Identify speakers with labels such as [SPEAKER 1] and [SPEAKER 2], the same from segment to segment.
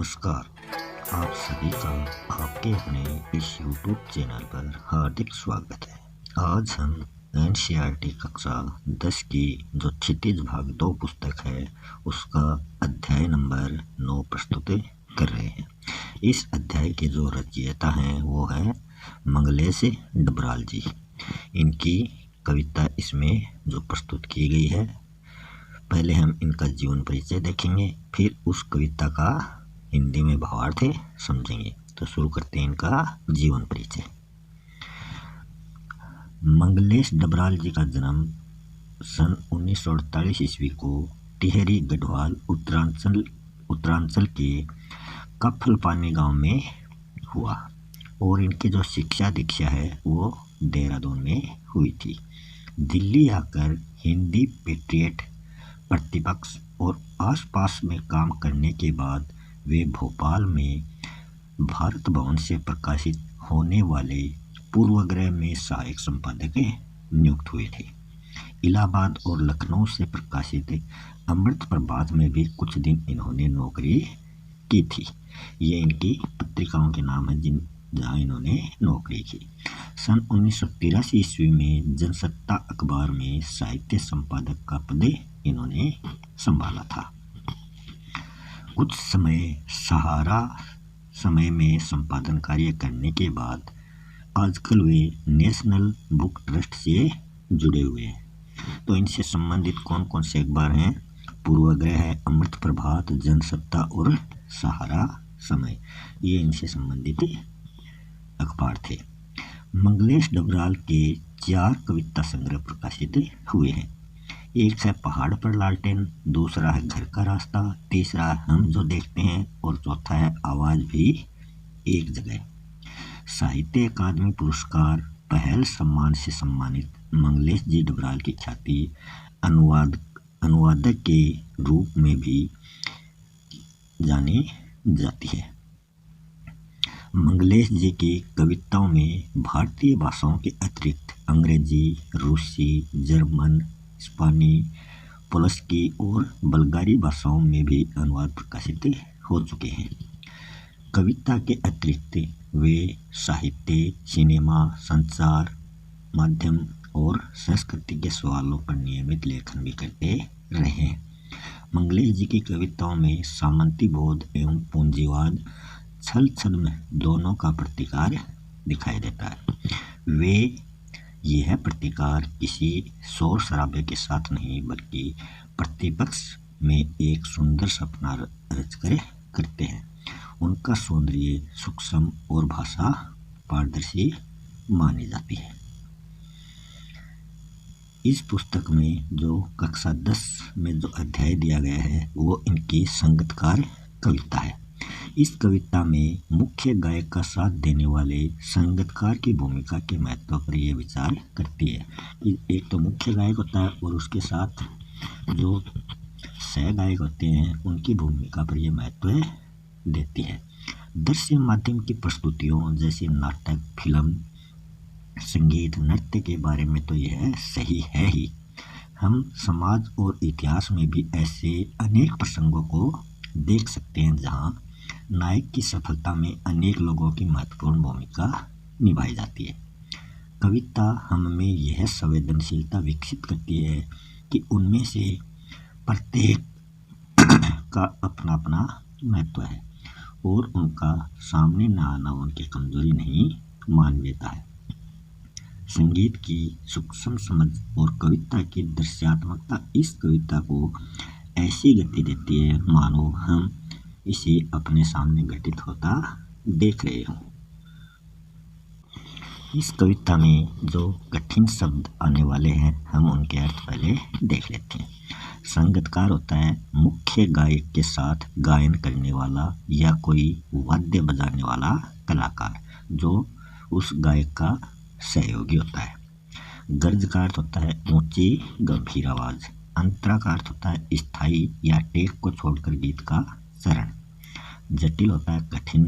[SPEAKER 1] नमस्कार। आप सभी का आपके अपने इस YouTube चैनल पर हार्दिक स्वागत है। आज हम NCERT कक्षा 10 की जो क्षितिज भाग 2 पुस्तक है उसका अध्याय नंबर 9 प्रस्तुत कर रहे हैं। इस अध्याय के जो रचयिता हैं वो है मंगलेश डबराल जी। इनकी कविता इसमें जो प्रस्तुत की गई है, पहले हम इनका जीवन परिचय देखेंगे, फिर उस कविता का हिंदी में भावार्थ समझेंगे। तो शुरू करते हैं इनका जीवन परिचय। मंगलेश डबराल जी का जन्म सन 1948 ईस्वी को टिहरी गढ़वाल उत्तरांचल के कफलपानी गांव में हुआ और इनकी जो शिक्षा दीक्षा है वो देहरादून में हुई थी। दिल्ली आकर हिंदी पेट्रियट प्रतिपक्ष और आसपास में काम करने के बाद वे भोपाल में भारत भवन से प्रकाशित होने वाले पूर्वग्रह में सहायक संपादक नियुक्त हुए थे। इलाहाबाद और लखनऊ से प्रकाशित अमृत प्रभात में भी कुछ दिन इन्होंने नौकरी की थी। ये इनकी पत्रिकाओं के नाम है जहाँ इन्होंने नौकरी की। सन 1983 ईस्वी में जनसत्ता अखबार में साहित्य संपादक का पद इन्होंने संभाला था। कुछ सहारा समय में संपादन कार्य करने के बाद आजकल वे नेशनल बुक ट्रस्ट से जुड़े हुए हैं। तो इनसे संबंधित कौन कौन से अखबार हैं? पूर्वग्रह है, अमृत प्रभात, जनसत्ता और सहारा समय, ये इनसे संबंधित अखबार थे। मंगलेश डबराल के 4 कविता संग्रह प्रकाशित हुए हैं। एक है पहाड़ पर लालटेन, दूसरा है घर का रास्ता, तीसरा हम जो देखते हैं और चौथा है आवाज भी एक जगह। साहित्य अकादमी पुरस्कार पहल सम्मान से सम्मानित मंगलेश जी डबराल की ख्याति अनुवादक के रूप में भी जानी जाती है। मंगलेश जी की कविताओं में भारतीय भाषाओं के अतिरिक्त अंग्रेजी, रूसी, जर्मन, स्पेनी, पोलस्की और बल्गारी भाषाओं में भी अनुवाद प्रकाशित हो चुके हैं। कविता के अतिरिक्त वे साहित्य, सिनेमा, संचार माध्यम और संस्कृति के सवालों पर नियमित लेखन भी करते रहे हैं। मंगलेश जी की कविताओं में सामंती बोध एवं पूंजीवाद, छल छद्म दोनों का प्रतिकार दिखाई देता है। यह प्रतिकार किसी शोर शराबे के साथ नहीं बल्कि प्रतिपक्ष में एक सुंदर सपना रचकर करते हैं। उनका सौंदर्य सूक्ष्म और भाषा पारदर्शी मानी जाती है। इस पुस्तक में जो कक्षा 10 में जो अध्याय दिया गया है वो इनकी संगीतकार कविता है। इस कविता में मुख्य गायक का साथ देने वाले संगीतकार की भूमिका के महत्व पर यह विचार करती है कि एक तो मुख्य गायक होता है और उसके साथ जो सह गायक होते हैं उनकी भूमिका पर यह महत्व देती है। दृश्य माध्यम की प्रस्तुतियों जैसे नाटक, फिल्म, संगीत, नृत्य के बारे में तो यह सही है ही। हम समाज और इतिहास में भी ऐसे अनेक प्रसंगों को देख सकते हैं जहाँ नायक की सफलता में अनेक लोगों की महत्वपूर्ण भूमिका निभाई जाती है। कविता हम में यह संवेदनशीलता विकसित करती है कि उनमें से प्रत्येक का अपना अपना महत्व है और उनका सामने न आना उनकी कमजोरी नहीं मान लेता है। संगीत की सूक्ष्म समझ और कविता की दृश्यात्मकता इस कविता को ऐसी गति देती है मानो हम इसे अपने सामने घटित होता देख रहे हों। इस कविता में जो कठिन शब्द आने वाले हैं हम उनके अर्थ पहले देख लेते हैं। संगीतकार होता है मुख्य गायक के साथ गायन करने वाला या कोई वाद्य बजाने वाला कलाकार जो उस गायक का सहयोगी होता है। गर्ज का अर्थ होता है ऊंची गंभीर आवाज। अंतरा का अर्थ होता है स्थायी या टेक को छोड़कर गीत का चरण। जटिल होता है कठिन।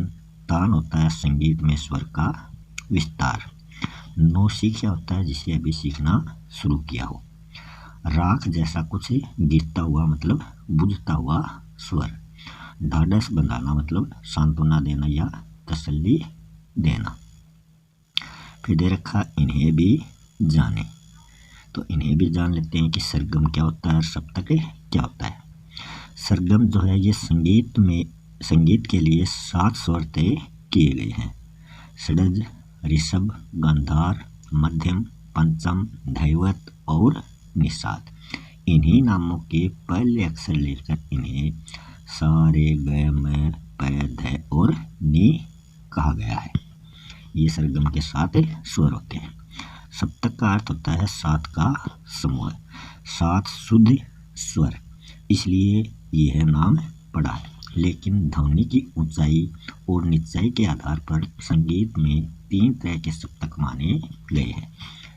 [SPEAKER 1] तान होता है संगीत में स्वर का विस्तार। नौसिखिया होता है जिसे अभी सीखना शुरू किया हो। राख जैसा कुछ गिरता हुआ मतलब बुझता हुआ स्वर। ढाढ़स बंधाना मतलब सांत्वना देना या तसल्ली देना। फिर दे रखा इन्हें भी जाने, तो इन्हें भी जान लेते हैं कि सरगम क्या होता है और सप्तक क्या होता है। सरगम जो है ये संगीत के लिए 7 स्वर तय किए गए हैं। षड्ज, ऋषभ, गांधार, मध्यम, पंचम, धैवत और निषाद। इन्हीं नामों के पहले अक्षर लेकर इन्हें सा रे ग म प ध और नी कहा गया है। ये सरगम के 7 स्वर होते हैं। सप्तक का अर्थ होता है 7 का समूह, 7 शुद्ध स्वर, इसलिए यह नाम पड़ा है। लेकिन ध्वनि की ऊंचाई और निचाई के आधार पर संगीत में 3 तरह के सप्तक माने गए हैं।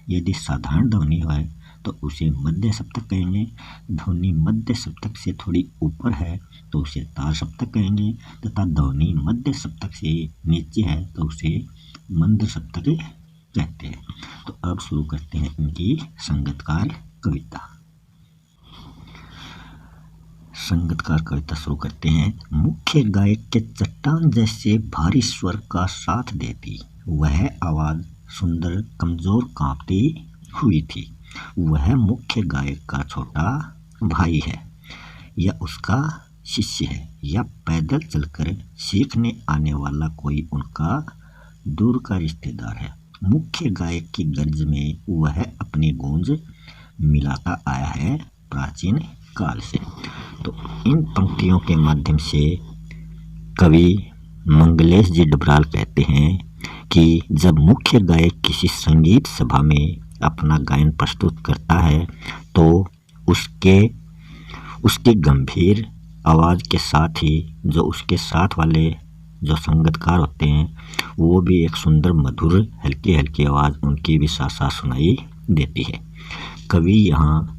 [SPEAKER 1] यदि साधारण ध्वनि है तो उसे मध्य सप्तक कहेंगे, ध्वनि मध्य सप्तक से थोड़ी ऊपर है तो उसे तार सप्तक कहेंगे, तथा ध्वनि मध्य सप्तक से नीचे है तो उसे मंद सप्तक कहते हैं। तो अब शुरू करते हैं इनकी संगतकार कविता। संगतकार कविता शुरू करते हैं। मुख्य गायक के चट्टान जैसे भारी स्वर का साथ देती वह आवाज सुंदर कमजोर कांपती हुई थी। वह मुख्य गायक का छोटा भाई है या उसका शिष्य है या पैदल चलकर सीखने आने वाला कोई उनका दूर का रिश्तेदार है। मुख्य गायक की गर्ज में वह अपनी गूंज मिलाता आया है प्राचीन काल से। तो इन पंक्तियों के माध्यम से कवि मंगलेश जी डबराल कहते हैं कि जब मुख्य गायक किसी संगीत सभा में अपना गायन प्रस्तुत करता है तो उसके गंभीर आवाज़ के साथ ही जो उसके साथ वाले जो संगतकार होते हैं वो भी एक सुंदर मधुर हल्की हल्की आवाज़ उनकी भी साथ साथ सुनाई देती है। कवि यहाँ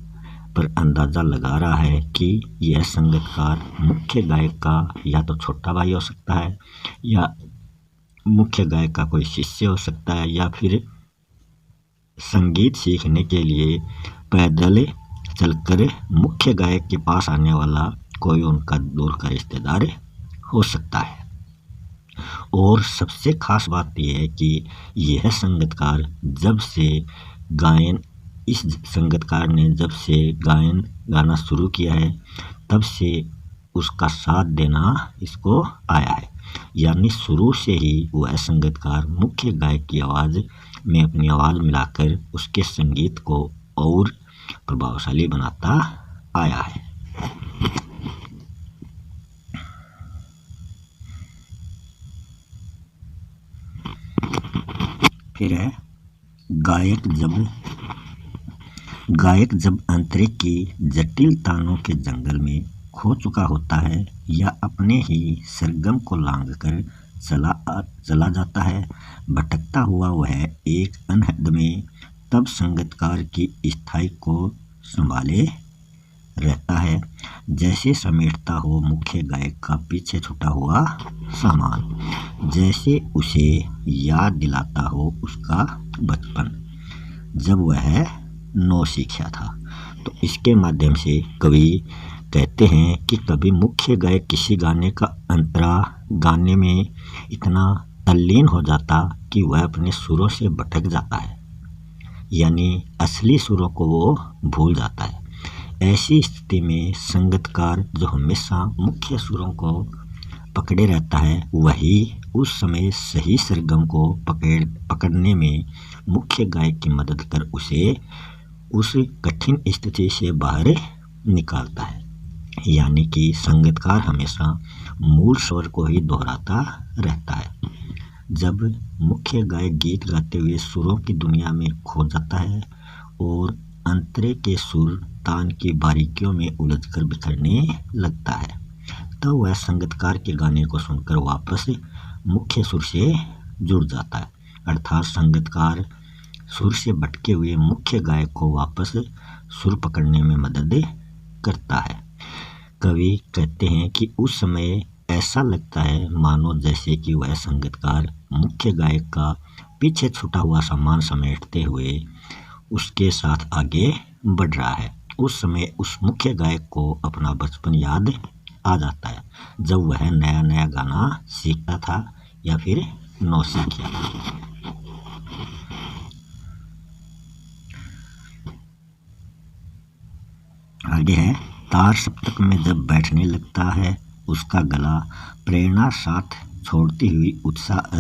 [SPEAKER 1] पर अंदाज़ा लगा रहा है कि यह संगतकार मुख्य गायक का या तो छोटा भाई हो सकता है या मुख्य गायक का कोई शिष्य हो सकता है या फिर संगीत सीखने के लिए पैदल चलकर मुख्य गायक के पास आने वाला कोई उनका दूर का रिश्तेदार हो सकता है। और सबसे खास बात यह है कि यह संगीतकार इस संगीतकार ने जब से गायन गाना शुरू किया है तब से उसका साथ देना इसको आया है। यानी शुरू से ही वह संगीतकार मुख्य गायक की आवाज़ में अपनी आवाज़ मिलाकर उसके संगीत को और प्रभावशाली बनाता आया है। फिर है गायक जब अंतरिक्ष की जटिल तानों के जंगल में खो चुका होता है या अपने ही सरगम को लांघकर चला जाता है, भटकता हुआ वह एक अनहद में, तब संगीतकार की स्थाई को संभाले रहता है, जैसे समेटता हो मुख्य गायक का पीछे छूटा हुआ सामान, जैसे उसे याद दिलाता हो उसका बचपन जब वह नौ सीखा था। तो इसके माध्यम से कवि कहते हैं कि कभी मुख्य गायक किसी गाने का अंतरा गाने में इतना तल्लीन हो जाता कि वह अपने सुरों से भटक जाता है, यानी असली सुरों को वो भूल जाता है। ऐसी स्थिति में संगीतकार जो हमेशा मुख्य सुरों को पकड़े रहता है वही उस समय सही सरगम को पकड़ने में मुख्य गायक की मदद कर उसे उस कठिन स्थिति से बाहर निकालता है। यानी कि संगीतकार हमेशा मूल स्वर को ही दोहराता रहता है। जब मुख्य गायक गीत गाते हुए सुरों की दुनिया में खो जाता है और अंतरे के सुर तान की बारीकियों में उलझकर बिखरने लगता है, तो वह संगीतकार के गाने को सुनकर वापस मुख्य सुर से जुड़ जाता है। अर्थात संगीतकार सुर से भटके हुए मुख्य गायक को वापस सुर पकड़ने में मदद करता है। कवि कहते हैं कि उस समय ऐसा लगता है मानो जैसे कि वह संगीतकार मुख्य गायक का पीछे छूटा हुआ सामान समेटते हुए उसके साथ आगे बढ़ रहा है। उस समय उस मुख्य गायक को अपना बचपन याद आ जाता है जब वह नया नया गाना सीखता था या फिर नौसिखिया। आगे है, तार सप्तक में जब बैठने लगता है उसका गला प्रेरणा साथ छोड़ती हुई उत्साह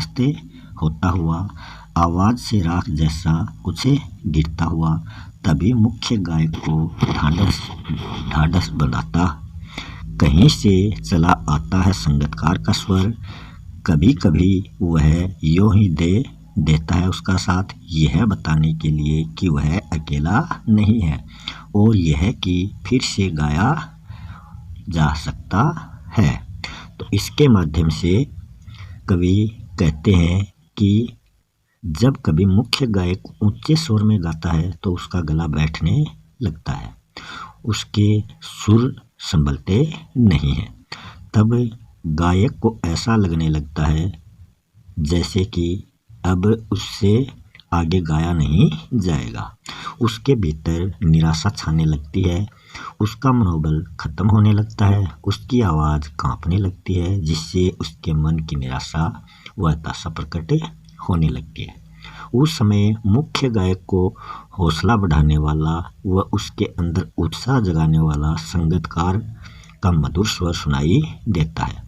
[SPEAKER 1] होता हुआ आवाज से राख जैसा कुछ गिरता हुआ, तभी मुख्य गायक को ढाढ़स बनाता। कहीं से चला आता है संगीतकार का स्वर, कभी कभी वह यूं ही देता है उसका साथ, यह बताने के लिए कि वह अकेला नहीं है और यह कि फिर से गाया जा सकता है। तो इसके माध्यम से कवि कहते हैं कि जब कभी मुख्य गायक ऊंचे स्वर में गाता है तो उसका गला बैठने लगता है, उसके सुर संभलते नहीं हैं। तब गायक को ऐसा लगने लगता है जैसे कि अब उससे आगे गाया नहीं जाएगा। उसके भीतर निराशा छाने लगती है, उसका मनोबल खत्म होने लगता है, उसकी आवाज़ कांपने लगती है, जिससे उसके मन की निराशा व हताशा प्रकट होने लगती है। उस समय मुख्य गायक को हौसला बढ़ाने वाला व उसके अंदर उत्साह जगाने वाला संगीतकार का मधुर स्वर सुनाई देता है।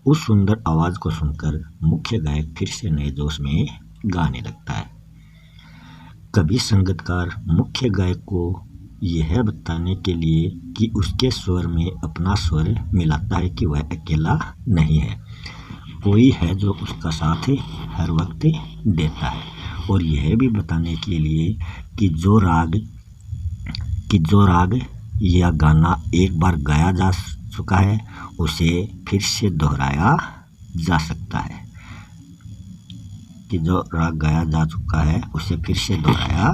[SPEAKER 1] उस सुंदर आवाज़ को सुनकर मुख्य गायक फिर से नए जोश में गाने लगता है। कभी संगीतकार मुख्य गायक को यह बताने के लिए कि उसके स्वर में अपना स्वर मिलाता है कि वह अकेला नहीं है, कोई है जो उसका साथ हर वक्त देता है, और यह भी बताने के लिए कि जो राग या गाना एक बार गाया जा चुका है उसे फिर से दोहराया जा सकता है, कि जो राग गाया जा चुका है उसे फिर से दोहराया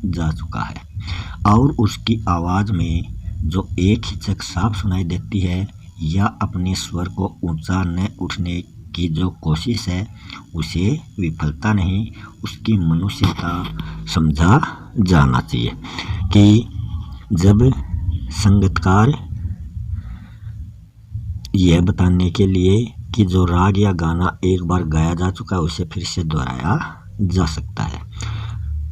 [SPEAKER 1] जा चुका है, और उसकी आवाज़ में जो एक हिचक साफ सुनाई देती है या अपने स्वर को ऊंचा न उठने की जो कोशिश है उसे विफलता नहीं, उसकी मनुष्यता समझा जाना चाहिए। कि जब संगीतकार यह बताने के लिए कि जो राग या गाना एक बार गाया जा चुका है उसे फिर से दोहराया जा सकता है,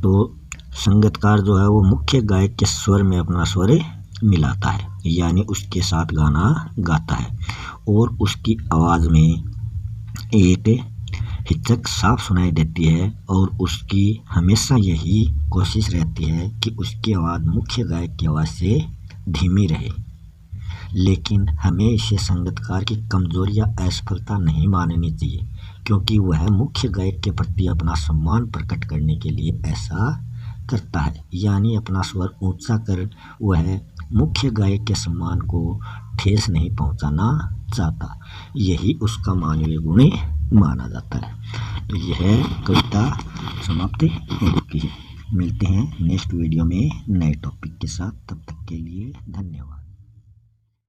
[SPEAKER 1] तो संगीतकार जो है वो मुख्य गायक के स्वर में अपना स्वर मिलाता है, यानी उसके साथ गाना गाता है, और उसकी आवाज़ में एक हिचक साफ सुनाई देती है, और उसकी हमेशा यही कोशिश रहती है कि उसकी आवाज़ मुख्य गायक की आवाज़ से धीमी रहे। लेकिन हमें इसे संगीतकार की कमजोरी या असफलता नहीं माननी चाहिए, क्योंकि वह मुख्य गायक के प्रति अपना सम्मान प्रकट करने के लिए ऐसा करता है, यानी अपना स्वर ऊंचा कर वह मुख्य गायक के सम्मान को ठेस नहीं पहुंचाना चाहता, यही उसका मानवीय गुण माना जाता है। तो यह कविता समाप्त हो चुकी है। मिलते हैं नेक्स्ट वीडियो में नए टॉपिक के साथ, तब तक के लिए धन्यवाद।